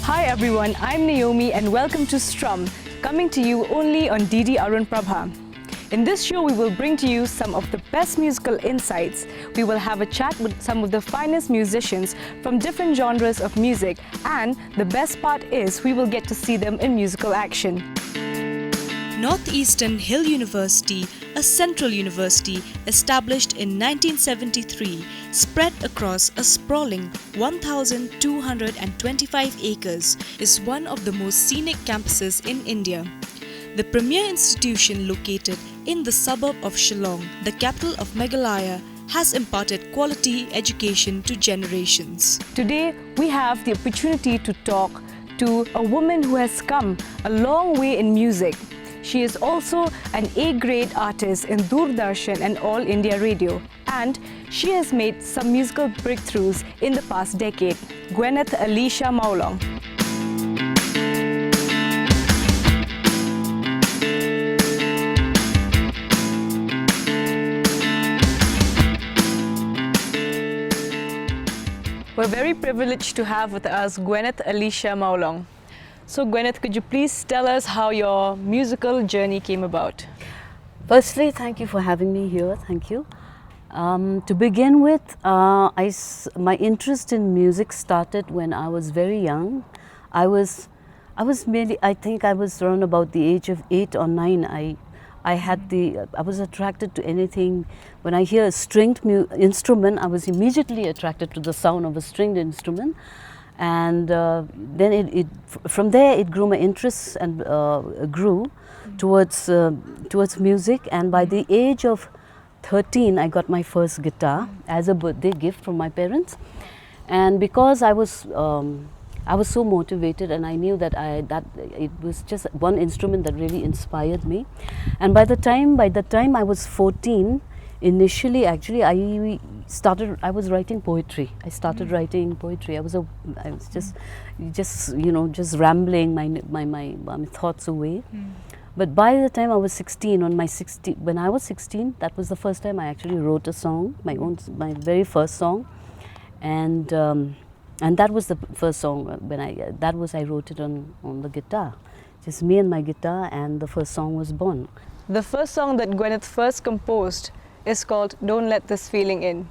Hi everyone, I'm Naomi and welcome to Strum, coming to you only on DD Arun Prabha. In this show, we will bring to you some of the best musical insights. We will have a chat with some of the finest musicians from different genres of music, and the best part is we will get to see them in musical action. Northeastern Hill University, a central university established in 1973, spread across a sprawling 1,225 acres, is one of the most scenic campuses in India. The premier institution located in the suburb of Shillong, the capital of Meghalaya, has imparted quality education to generations. Today, we have the opportunity to talk to a woman who has come a long way in music. She is also an A-grade artist in Doordarshan and All India Radio, and she has made some musical breakthroughs in the past decade. Gwyneth Alicia Maulong. We're very privileged to have with us Gwyneth Alicia Maulong. So Gwyneth, could you please tell us how your musical journey came about? Firstly, thank you for having me here. Thank you. To begin with, my interest in music started when I was very young. I was around about the age of 8 or 9. I was attracted to anything. When I hear a stringed instrument, I was immediately attracted to the sound of a stringed instrument. And then from there it grew my interest and grew towards music. And by the age of 13, I got my first guitar as a birthday gift from my parents. And because I was so motivated, and I knew that it was just one instrument that really inspired me. And by the time I was 14, initially, actually, I was writing poetry. I started writing poetry. I was just rambling my thoughts away. But by the time I was 16, when I was 16, that was the first time I actually wrote a song, my very first song, and that was the first song I wrote it on the guitar, just me and my guitar, and the first song was born. The first song that Gwyneth first composed is called Don't Let This Feeling In.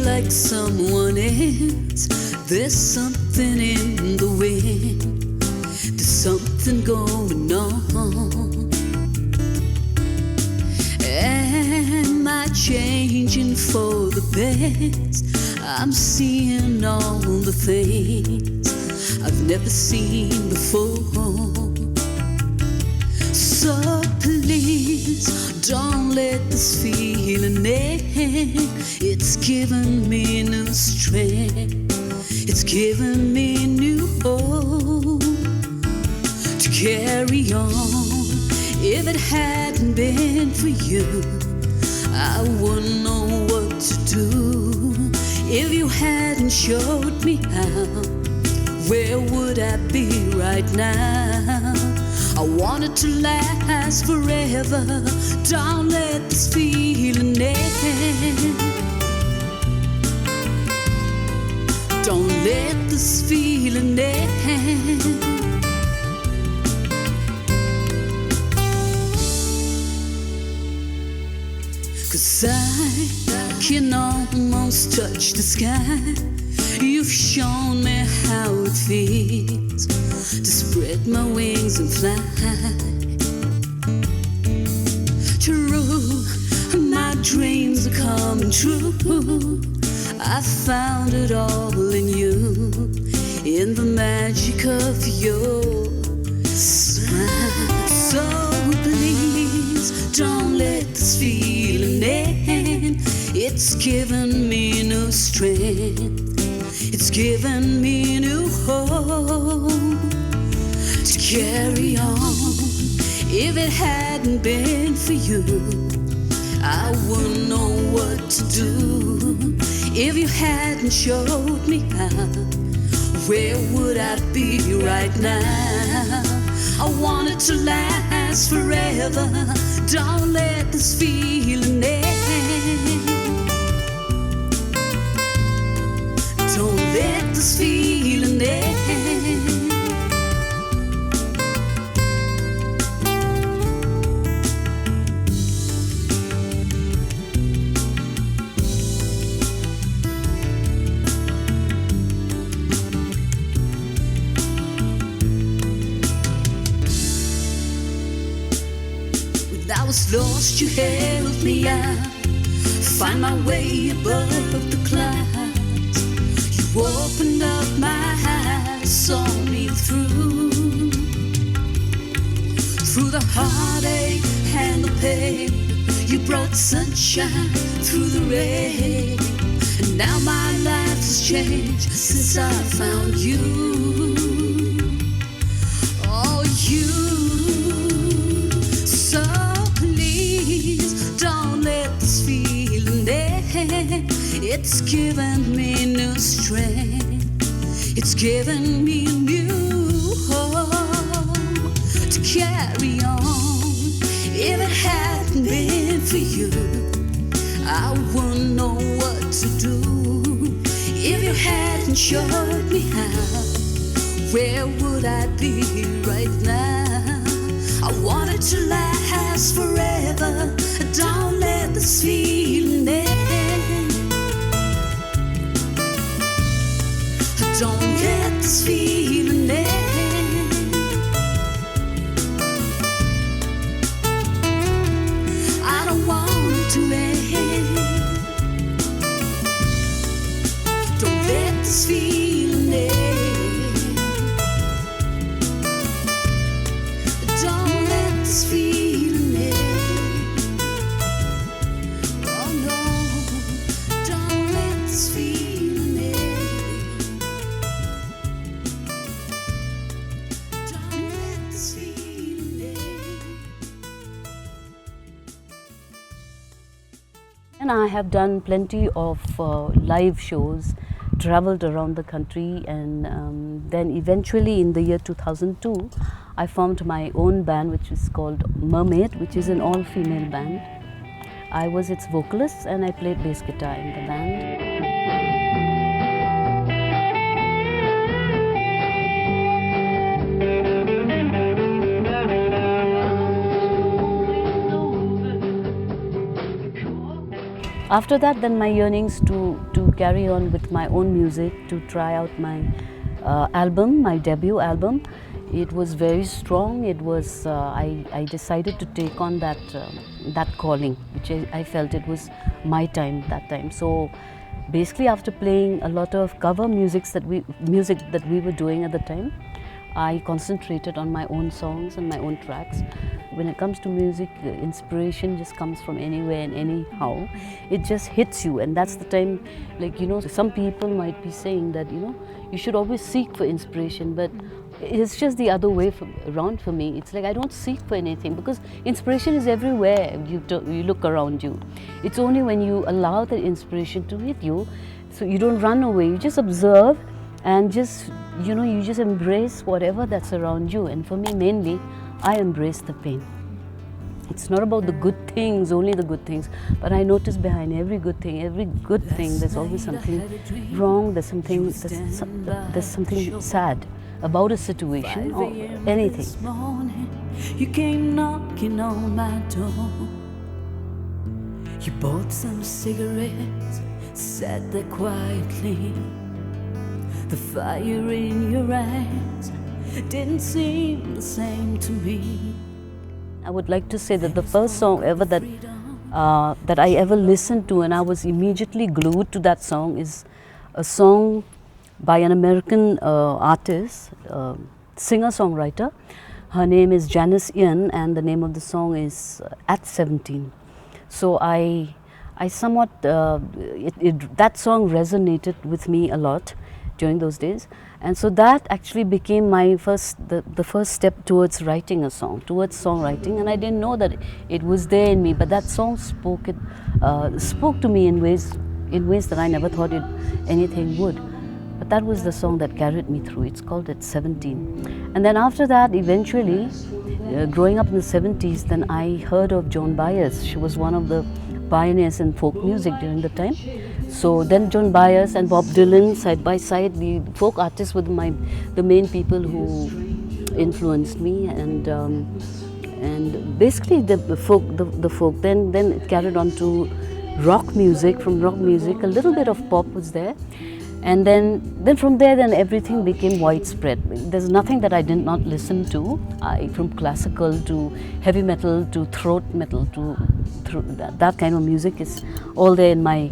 Like someone else, there's something in the wind, there's something going on. Am I changing for the best? I'm seeing all the things I've never seen before. So please don't let this feeling end. It's given me new strength. It's given me new hope to carry on. If it hadn't been for you, I wouldn't know what to do. If you hadn't showed me how, where would I be right now? I want it to last forever. Don't let this feeling end. Don't let this feeling end. Cause I can almost touch the sky. You've shown me how it feels to spread my wings and fly. True, my dreams are coming true. I found it all in you, in the magic of your smile. So please don't let this feeling end. It's given me new strength. It's given me new hope to carry on. If it hadn't been for you, I wouldn't know what what to do. If you hadn't showed me how, where would I be right now? I want it to last forever. Don't let this feeling end. Don't let this feeling end. When I was lost, you held me out. Find my way above the clouds. You opened up my eyes, saw me through the heartache and the pain. You brought sunshine through the rain. And now my life has changed since I found you. Oh, you. So please don't let this feeling end. It's given me new strength. It's given me a new hope to carry on. If it hadn't been for you, I wouldn't know what to do. If you hadn't showed me how, where would I be right now? I want it to last forever. Don't let this feeling end. Don't let this feeling end. I don't want it to end. Don't let this feeling end. Don't let this feeling end. Oh no, don't let this feeling end. Don't let this feeling end. And I have done plenty of live shows, traveled around the country, and then eventually in the year 2002, I formed my own band, which is called Mermaid, which is an all-female band. I was its vocalist and I played bass guitar in the band. After that, then my yearnings to carry on with my own music, to try out my album, my debut album, it was very strong. It was I decided to take on that calling, which I felt it was my time that time. So basically, after playing a lot of cover music that we were doing at the time, I concentrated on my own songs and my own tracks. When it comes to music, inspiration just comes from anywhere and anyhow. It just hits you, and that's the time, like, you know, some people might be saying that, you know, you should always seek for inspiration, but it's just the other way around for me. It's like I don't seek for anything because inspiration is everywhere. You look around you. It's only when you allow that inspiration to hit you, so you don't run away, you just observe and just, you know, you just embrace whatever that's around you. And for me, mainly, I embrace the pain. It's not about the good things, only the good things, but I notice behind every good thing, there's always something wrong, there's something sad about a situation or anything. You came knocking on my door. You bought some cigarettes, sat there quietly. The fire in your eyes didn't seem the same to me. I would like to say that the first song ever that I ever listened to and I was immediately glued to that song is a song by an American artist, singer-songwriter. Her name is Janice Ian and the name of the song is At 17. So I somewhat, that song resonated with me a lot. during those days. And so that actually became my the first step towards writing a song, towards songwriting. And I didn't know that it was there in me, but that song spoke to me in ways that I never thought anything would. But that was the song that carried me through. It's called At 17. And then after that, eventually, growing up in the 70s, then I heard of Joan Baez. She was one of the pioneers in folk music during the time. So then Joan Baez and Bob Dylan, side by side, the folk artists were the main people who influenced me, and basically the folk. Then it carried on to rock music. From rock music, a little bit of pop was there, and then from there, then everything became widespread. There's nothing that I did not listen to, from classical to heavy metal to throat metal to that kind of music is all there in my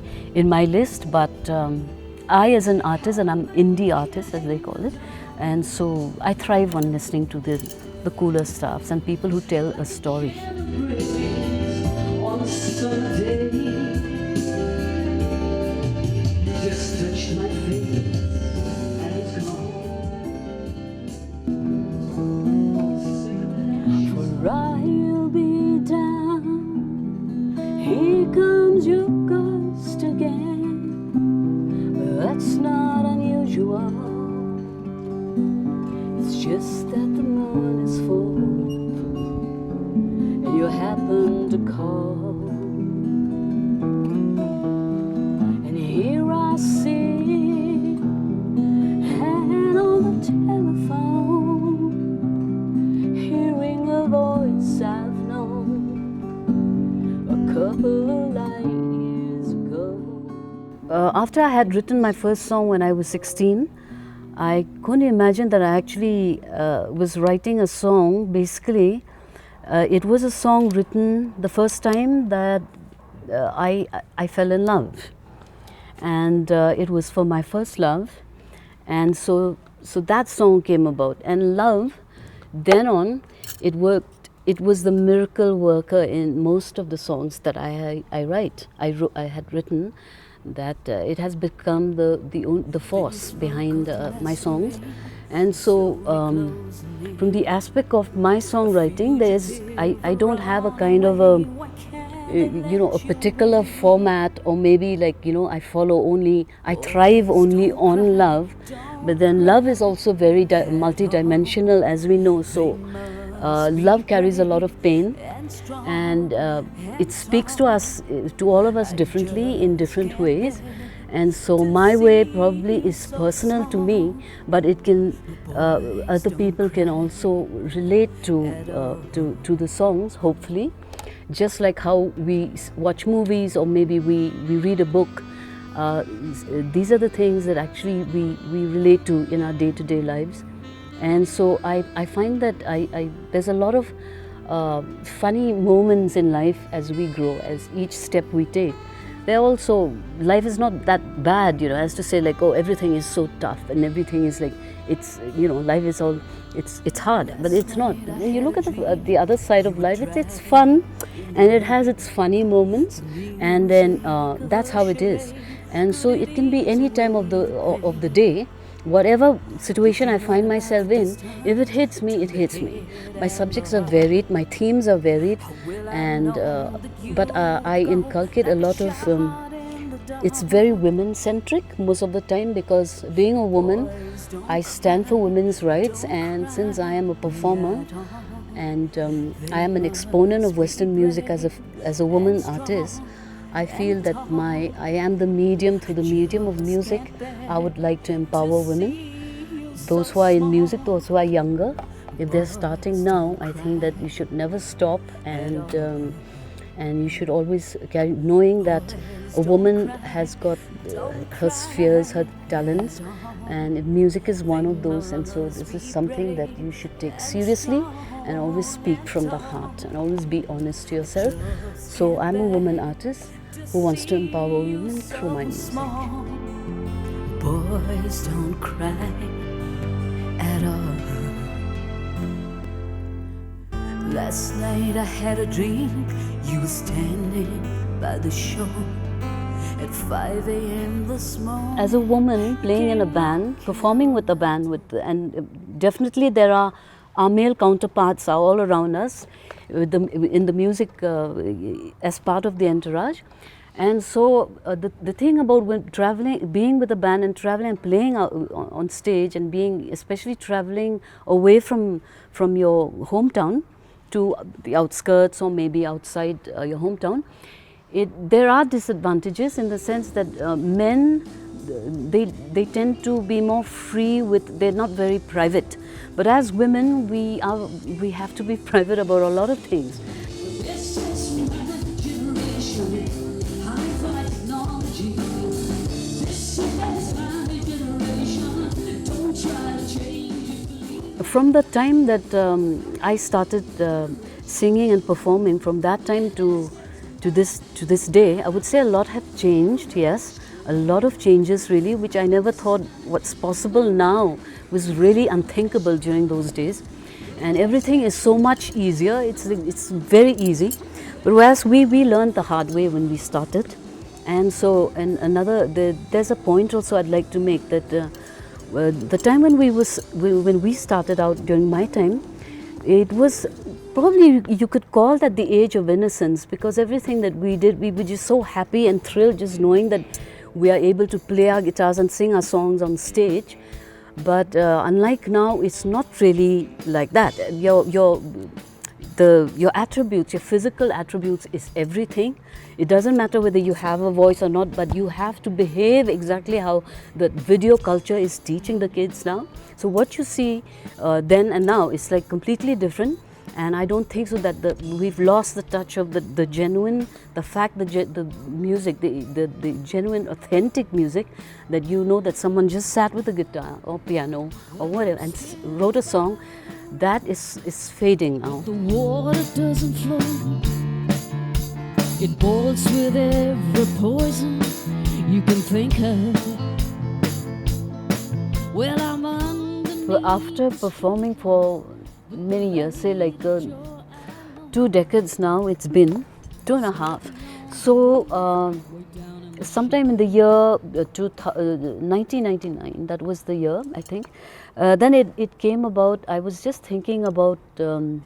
list. But I, as an artist, and I'm indie artist as they call it, and so I thrive on listening to the cooler stuffs and people who tell a story. Just touch my face and it's gone. For I'll be down. Here comes your ghost again. But that's not unusual. It's just that the moon is full and you happen to call. Here I sit, hand on the telephone, hearing a voice I've known a couple of light years ago. After I had written my first song when I was 16, I couldn't imagine that I actually was writing a song. Basically, it was a song written the first time that I fell in love. And it was for my first love, and so that song came about. And love, then on, it worked. It was the miracle worker in most of the songs that I had written. That it has become the force behind my songs. And so from the aspect of my songwriting, I don't have a kind of a particular format, or maybe I thrive only on love. But then love is also very multi-dimensional, as we know. So love carries a lot of pain, and it speaks to us, to all of us, differently in different ways. And so my way probably is personal to me, but it can other people can also relate to the songs, hopefully. Just like how we watch movies, or maybe we read a book. These are the things that actually we relate to in our day-to-day lives. And so I find that there's a lot of funny moments in life as we grow, as each step we take. There also, life is not that bad, as to say like, oh, everything is so tough and everything is like, it's, life is all, it's hard, but it's not. When you look at the other side of life, it's fun, and it has its funny moments, and then that's how it is. And so it can be any time of the day. Whatever situation I find myself in, if it hits me, it hits me. My subjects are varied, my themes are varied, and but I inculcate a lot of, it's very women-centric most of the time, because being a woman, I stand for women's rights, and since I am a performer, and I am an exponent of Western music as a woman artist, I feel that I am the medium. Through the medium of music, I would like to empower women, those who are in music, those who are younger. If they're starting now, I think that you should never stop, and you should always carry, knowing that a woman has got her spheres, her talents, and music is one of those. And so this is something that you should take seriously, and always speak from the heart, and always be honest to yourself. So I'm a woman artist who wants to empower women through my music. Boys don't cry at all. Last night I had a dream. You were standing by the shore, at 5 a.m. this morning. As a woman playing in a band, performing with a band, and definitely there are our male counterparts are all around us in the music as part of the entourage. And so the thing about when traveling, being with a band and traveling and playing on stage, and being especially traveling away from your hometown to the outskirts or maybe outside your hometown, there are disadvantages in the sense that men, they tend to be more free they're not very private. But as women, we have to be private about a lot of things. This is my generation, hi-fi technology. This is my generation, don't try to change it. From the time that I started singing and performing, from that time to this day, I would say a lot have changed, yes. A lot of changes really, which I never thought what's possible now was really unthinkable during those days. And everything is so much easier, it's very easy. But whereas we learned the hard way when we started. And so, there's a point also I'd like to make, that the time when we started out during my time, it was probably, you could call that the age of innocence, because everything that we did, we were just so happy and thrilled just knowing that we are able to play our guitars and sing our songs on stage. But unlike now, it's not really like that. Your attributes, your physical attributes is everything. It doesn't matter whether you have a voice or not, but you have to behave exactly how the video culture is teaching the kids now. So what you see then and now is like completely different. And I don't think so that we've lost the touch of the genuine, the fact, the music, the genuine, authentic music, that you know that someone just sat with a guitar or piano or whatever and wrote a song. That is fading now. The water doesn't flow, it boils with every poison you can think of. Well, I'm underneath. Well, after performing for many years, say like 2 decades now, it's been 2.5. So sometime in the year 1999, that was the year, I think, then it came about. I was just thinking about a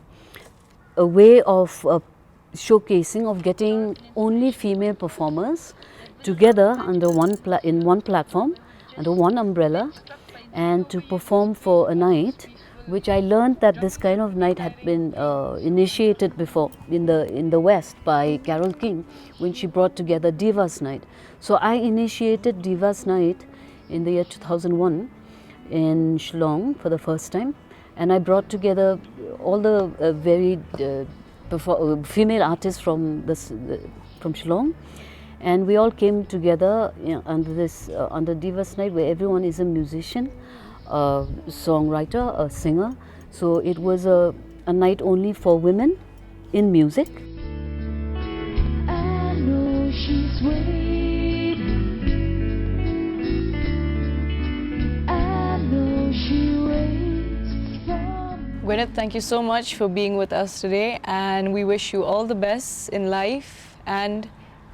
way of showcasing, of getting only female performers together under in one platform, under one umbrella, and to perform for a night, which I learned that this kind of night had been initiated before in the West by Carole King, when she brought together Divas Night. So I initiated Divas Night in the year 2001 in Shillong for the first time, and I brought together all the varied female artists from Shillong, and we all came together, you know, under Divas Night, where everyone is a musician, a songwriter, a singer. So it was a night only for women in music. I know she's waiting. I know she waits for me. Gwyneth, thank you so much for being with us today, and we wish you all the best in life and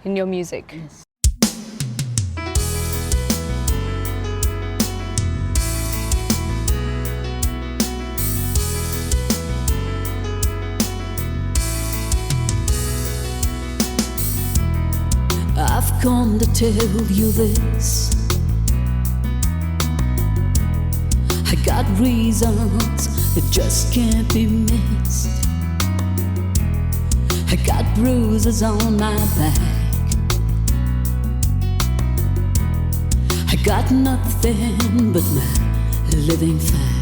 in your music. Yes. I've come to tell you this. I got reasons that just can't be missed. I got bruises on my back. I got nothing but my living fact.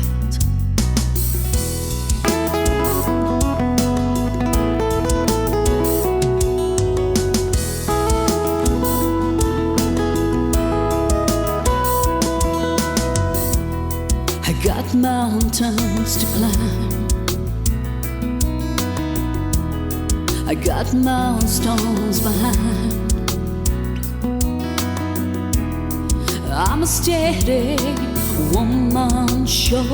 Got mountains to climb. I got milestones behind. I'm a steady woman show.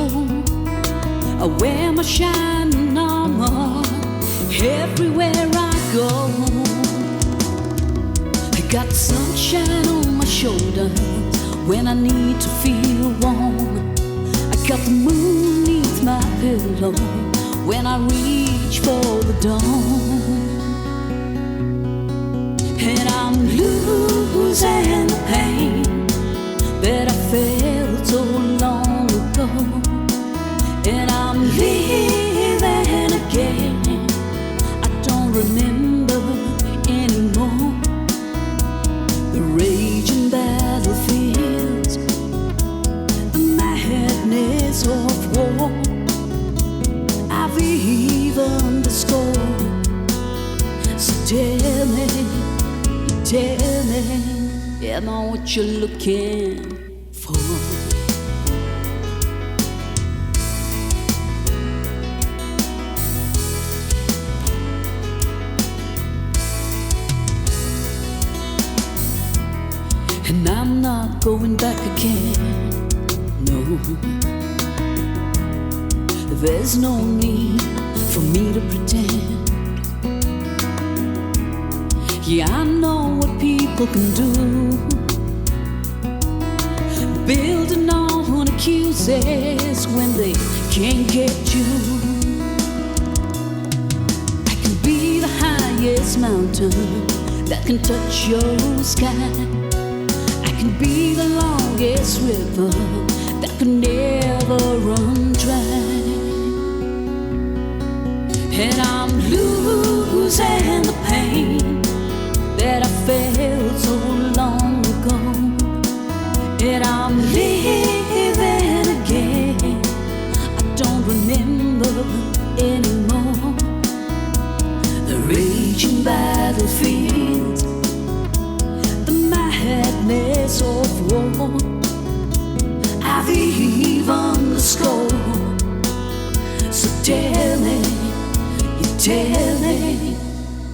I wear my shining armor everywhere I go. I Got sunshine on my shoulders when I need to feel warm. I got the moon beneath my pillow when I reach for the dawn. And I'm losing the pain that I felt so long ago. And I'm living again. I don't remember anymore the raging battlefields, the madness of war. I've even the score. So tell me, am I what you're looking for? And I'm not going back again, no. There's no need for me to pretend. Yeah, I know what people can do, building on accuses when they can't get you. I can be the highest mountain that can touch your sky. I can be the longest river that can never run dry. And I'm losing the pain that I felt so long ago. And I'm living again. I don't remember anymore the raging battlefields, the madness of war. I've even the score. So tell me,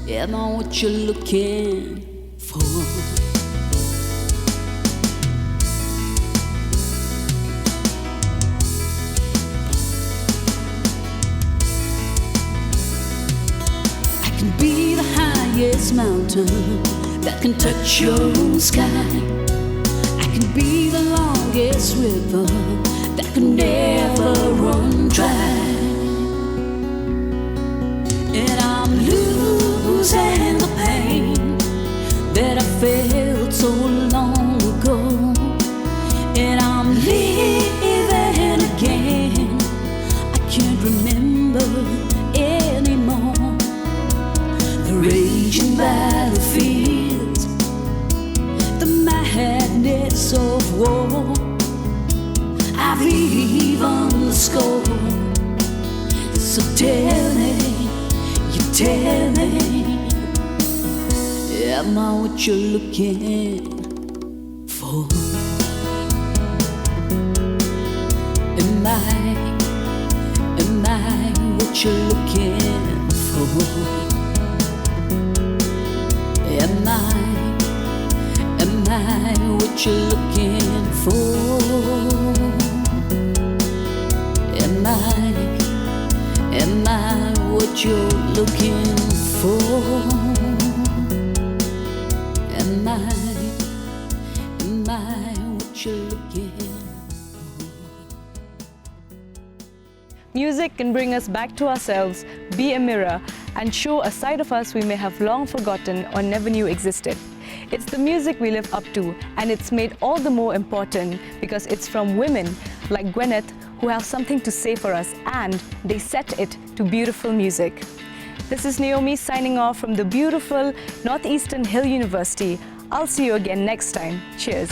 am I what you're looking for? I can be the highest mountain that can touch your sky. I can be the longest river that can never run dry. And I'm losing the pain that I felt so long ago. And I'm living again. I can't remember anymore the raging battlefields, the madness of war. I've even the score. So tell me, am I what you're looking for? Am I what you're looking for? Am I what you're looking for? Am I what you're looking for? Am I what you're looking for? Music can bring us back to ourselves, be a mirror, and show a side of us we may have long forgotten or never knew existed. It's the music we live up to, and it's made all the more important because it's from women like Gwyneth who have something to say for us, and they set it to beautiful music. This is Naomi signing off from the beautiful Northeastern Hill University. I'll see you again next time. Cheers.